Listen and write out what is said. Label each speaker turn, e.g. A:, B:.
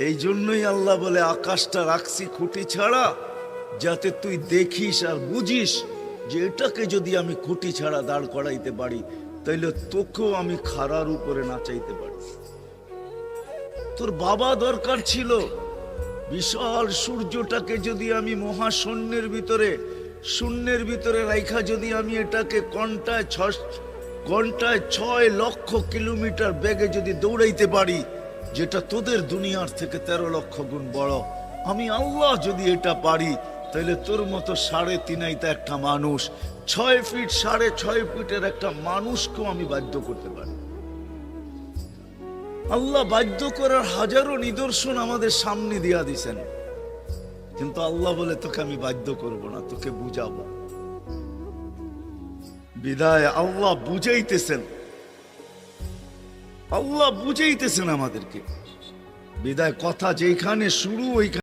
A: এই জন্যই আল্লাহ বলে আকাশটা রাখছি খুঁটি ছাড়া, যাতে তুই দেখিস আর বুঝিস যে এটাকে যদি আমি খুঁটি ছাড়া দাঁড় করাইতে পারি, তাইলে তোকেও আমি খাড়ার উপরে নাচাইতে পারি। তোর বাবা দরকার ছিল বিশাল সূর্যটাকে যদি আমি মহাশূন্যের ভিতরে রাইখা যদি আমি এটাকে ঘন্টায় 6 লক্ষ কিলোমিটার বেগে যদি দৌড়াইতে পারি, যেটা তোদের দুনিয়ার থেকে 13 লক্ষ গুণ বড়, আমি আল্লাহ যদি এটা পারি, তাহলে তোর মতো 3.5 একটা মানুষ, 6 ফিট 6.5 ফিটের একটা মানুষকেও আমি বাধ্য করতে পারি। আল্লাহ বাধ্য করার হাজারো নিদর্শন আমাদের সামনে দিয়া দিছেন, কিন্তু আল্লাহ বলে তোকে আমি বাধ্য করব না, তোকে বুঝাবো। বিদায় আল্লাহ বুঝাইতেছেন আমাদেরকে। বিদায় কথা যেখানে শুরু ওইখানে